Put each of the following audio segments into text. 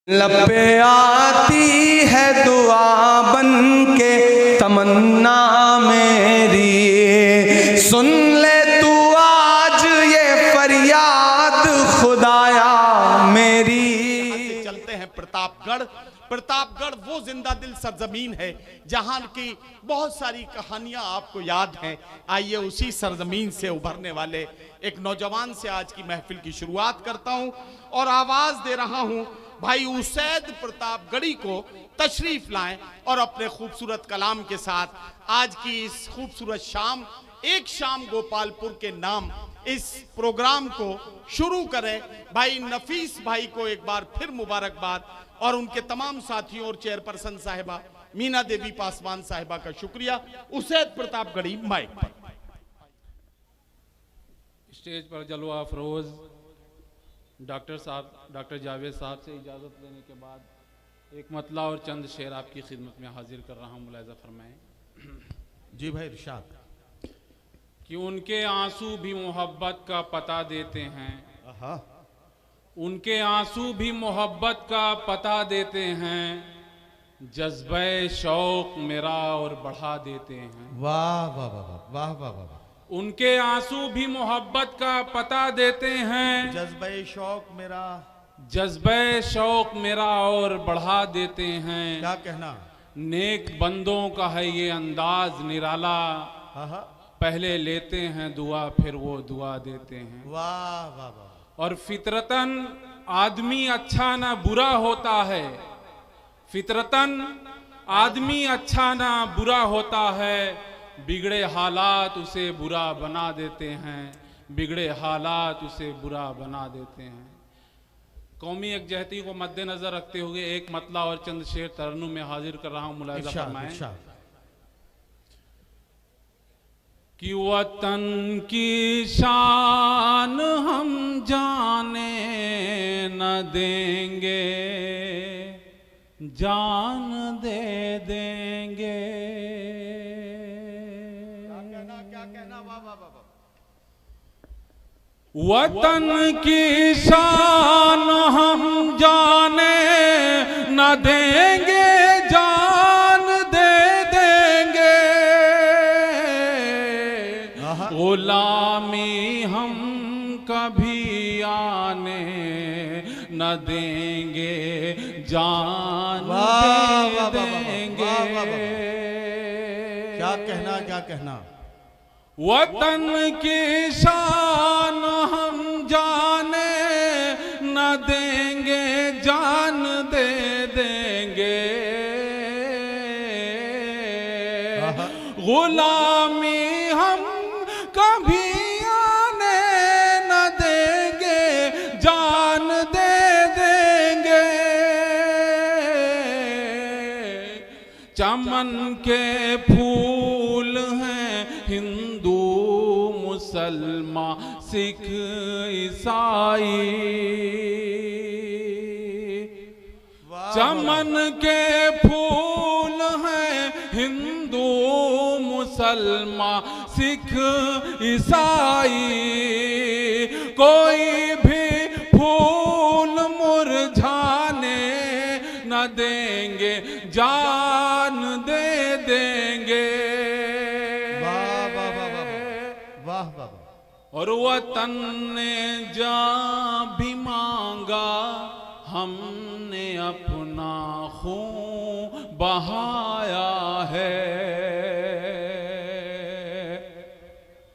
लब पे आती है दुआ बन के तमन्ना मेरी, सुन ले तू आज ये फरियाद खुदाया मेरी। चलते हैं प्रतापगढ़। प्रतापगढ़ वो जिंदा दिल सरजमीन है जहां की बहुत सारी कहानियां आपको याद हैं। आइए उसी सरजमीन से उभरने वाले एक नौजवान से आज की महफिल की शुरुआत करता हूं और आवाज दे रहा हूं भाई उसैद प्रतापगढ़ी को तशरीफ लाएं और अपने खूबसूरत कलाम के साथ आज की इस खूबसूरत शाम, एक शाम गोपालपुर के नाम, इस प्रोग्राम को शुरू करें। भाई नफीस भाई को एक बार फिर मुबारकबाद और उनके तमाम साथियों और चेयरपर्सन साहिबा मीना देवी पासवान साहिबा का शुक्रिया। उसैद प्रतापगढ़ी माइक पर। स्टेज पर जलवा अफरोज डॉक्टर साहब, डॉक्टर जावेद साहब से इजाज़त लेने के बाद एक मतला और चंद शेर आपकी खिदमत में हाजिर कर रहा हूँ। मुलाहिज़ा फरमाएं। जी भाई इरशाद। कि उनके आंसू भी मोहब्बत का पता देते हैं, उनके आंसू भी मोहब्बत का पता देते हैं, जज्बे शौक मेरा और बढ़ा देते हैं। वाह वाह वाह वाह वाह वाह। उनके आंसू भी मोहब्बत का पता देते हैं, जज्बे शौक मेरा, जज्बे शौक मेरा और बढ़ा देते हैं। क्या कहना। नेक बंदों का है ये अंदाज निराला, पहले लेते हैं दुआ फिर वो दुआ देते हैं। वाह वाह वाह। और फितरतन आदमी अच्छा ना बुरा होता है, फितरतन आदमी अच्छा ना बुरा होता है, बिगड़े हालात उसे बुरा बना देते हैं, बिगड़े हालात उसे बुरा बना देते हैं। कौमी यकजहती को मद्देनजर रखते हुए एक मतला और चंद शेर तरन्नुम में हाजिर कर रहा हूं। मुलाहिज़ा फरमाएं। कि वतन की शान हम जाने न देंगे, जान दे देंगे। वतन की शान हम जाने न देंगे, जान दे देंगे। गुलामी हम कभी आने न देंगे, जान दे देंगे। क्या कहना, क्या कहना। वतन की शान हम जाने न देंगे, जान दे देंगे। गुलामी हम कभी आने न देंगे, जान दे देंगे। चमन के फूल हैं हिंदू मुसलमान सिख ईसाई, चमन के फूल हैं हिंदू मुसलमान सिख ईसाई। कोई भी फूल मुरझाने न देंगे, जान दे देंगे। और वतन ने जा भी मांगा, हमने अपना खून बहाया है।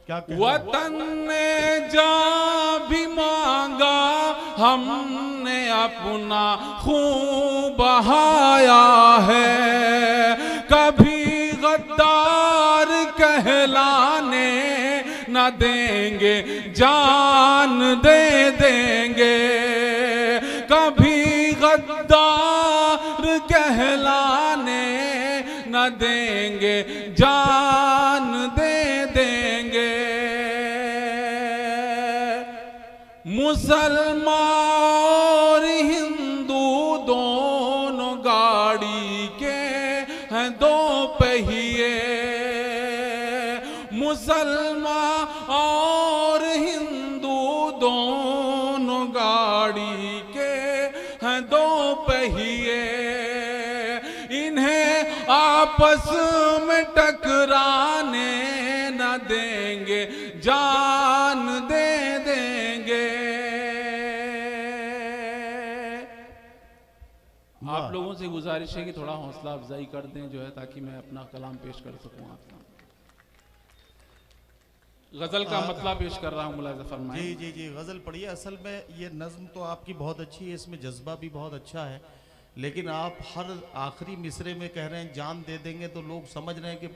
क्या वतन ने जा भी मांगा, हमने अपना खून बहाया है। कभी गद्दार कहलाने न देंगे, जान दे देंगे। कभी गद्दार कहलाने न देंगे, जान दे देंगे। मुसलमान और हिंदू दोनों गाड़ी के हैं दो पहिए। मुसलमान और हिंदू दोनों गाड़ी के हैं दो पहिए। रहिए, इन्हें आपस में टकराने न देंगे, जान दे देंगे। आप लोगों से गुजारिश है कि थोड़ा हौसला अफजाई कर दें जो है, ताकि मैं अपना कलाम पेश कर सकूं। आप गजल का मतलब पेश कर रहा हूं, मुलाहिज़ा फरमाएं। जी जी जी, गजल पढ़िए। असल में ये नज्म तो आपकी बहुत अच्छी है, इसमें जज्बा भी बहुत अच्छा है, लेकिन आप हर आखिरी मिसरे में कह रहे हैं जान दे देंगे, तो लोग समझ रहे हैं कि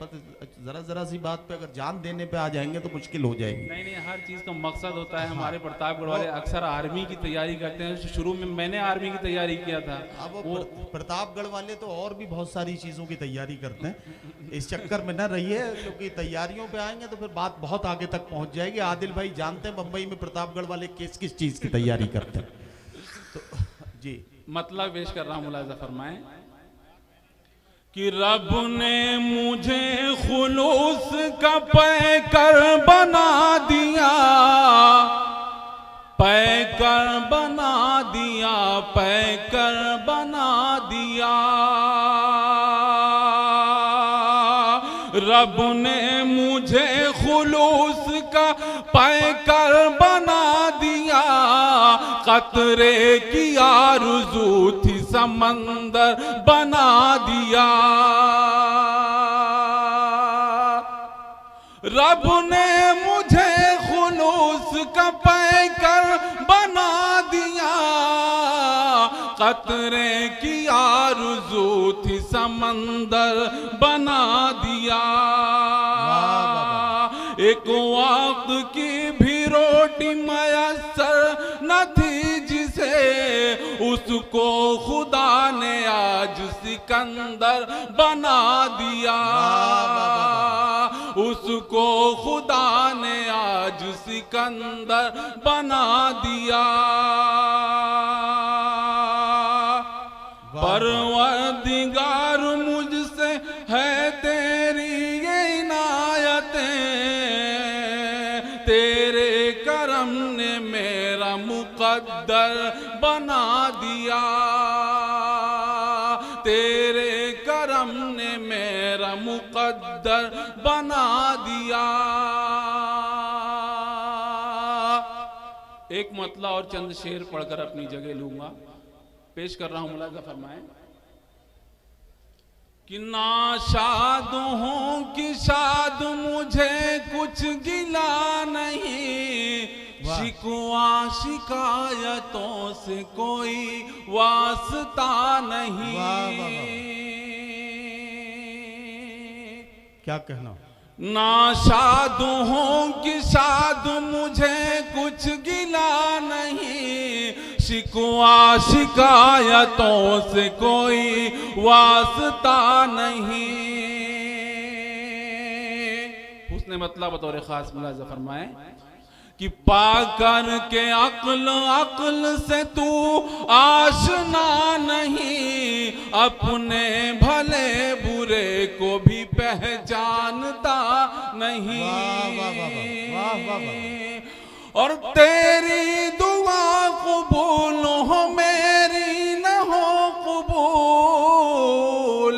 जरा जरा सी बात पे अगर जान देने पे आ जाएंगे तो मुश्किल हो जाएगी। नहीं नहीं, हर चीज़ का मकसद होता है। हमारे प्रतापगढ़ वाले अक्सर आर्मी की तैयारी करते हैं। शुरू में मैंने आर्मी की तैयारी किया था। अब वो प्रतापगढ़ वाले तो और भी बहुत सारी चीज़ों की तैयारी करते हैं, इस चक्कर में न रहिए, क्योंकि तैयारियों पे आएंगे तो फिर बात बहुत आगे तक पहुंच जाएगी। आदिल भाई जानते हैं बम्बई में प्रतापगढ़ वाले किस किस चीज़ की तैयारी करते हैं। तो जी मतलब पेश कर रहा हूं, मुलाहिज़ा फरमाएं कि रब ने मुझे खुलूस का पैकर बना दिया, पैकर बना दिया, पैकर बना दिया। रब ने मुझे खुलूस का पैकर बना दिया, कतरे की आरज़ू थी समंदर बना दिया। रब ने मुझे खुलूस का पैकर बना दिया, कतरे की आरज़ू थी समंदर बना दिया। एक वक्त की भी रोटी मयसर न थी जिसे, उसको खुदा ने आज सिकंदर बना दिया। उसको खुदा ने आज सिकंदर बना दिया। परवरदिगार मुझसे है तेरी ये इनायतें, तेरे करम ने मेरा मुकद्दर बना दिया। तेरे करम ने मेरा मुकद्दर बना दिया। एक मतला और चंद शेर पढ़कर अपनी जगह लूंगा, पेश कर रहा हूं, मुलाहिज़ा फरमाएं कि नाशाद हूं कि शाद मुझे कुछ गिला नहीं, शिकवा शिकायतों से कोई वास्ता नहीं। क्या कहना? नाशाद हूं कि शाद मुझे कुछ गिला नहीं, शिकवा शिकायतों से कोई वास्ता नहीं। उसने मतलब बतौर खास मुलाहिज़ा फरमाएं कि पाकर के अक्ल अक्ल से तू आशना नहीं, अपने भले बुरे को भी पहचानता नहीं। और तेरी दुआ कबूल हो मेरी न हो कबूल,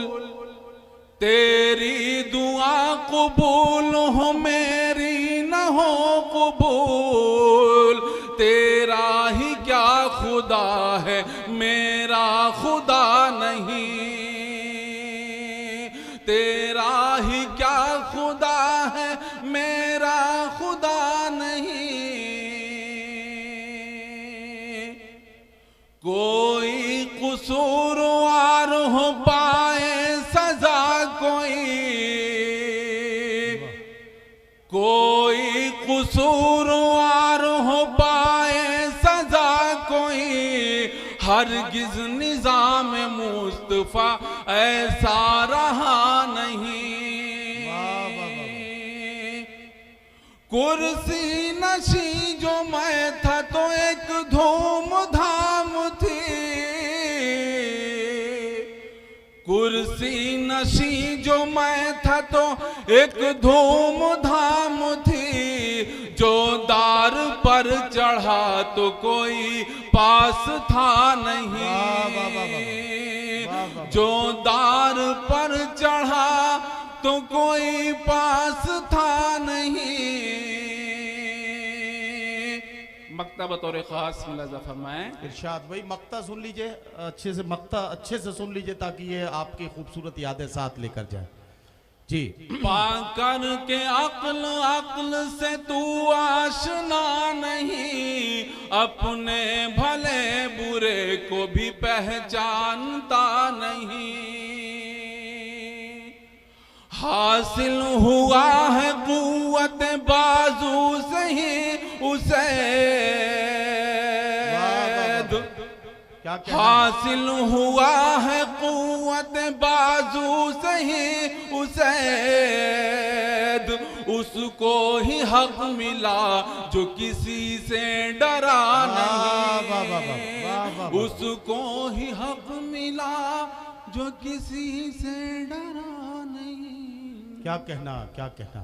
तेरी दुआ कबूल हो मेरी न हो कबूल। तेरा ही क्या खुदा है मेरा खुदा नहीं, तेरा ही क्या खुदा है मेरा खुदा नहीं। कोई कसूरवार हो पाए सजा कोई कसूरवार हो पाए सजा कोई, हरगिज निजाम मुस्तफा ऐसा रहा नहीं। कुर्सी नशी जो मैं था तो एक धूम धाम थी, कुर्सी नशी जो मैं था तो एक धूम धाम थी। जो दार पर चढ़ा तो कोई पास था नहीं, वाह, वाह, वाह, वाह, वाह। जो दार पर चढ़ा तो कोई पास था नहीं। मक्ता बतौर खास मुलाजा फरमाएं। इरशाद भाई मक्ता सुन लीजिए अच्छे से, मक्ता अच्छे से सुन लीजिए ताकि ये आपकी खूबसूरत यादें साथ लेकर जाए जी। पाकर के अक्ल अक्ल से तू आशना नहीं, अपने भले बुरे को भी पहचानता नहीं। हासिल हुआ है कुव्वत बाजू से ही उसे, क्या क्या हासिल हुआ है कुव्वत बाजू से ही उसे, उसको ही हक मिला जो किसी से डरा वाह, वाह, वाह, वाह, वाह, नहीं, उसको ही हक मिला जो किसी से डरा नहीं। क्या कहना, क्या कहना।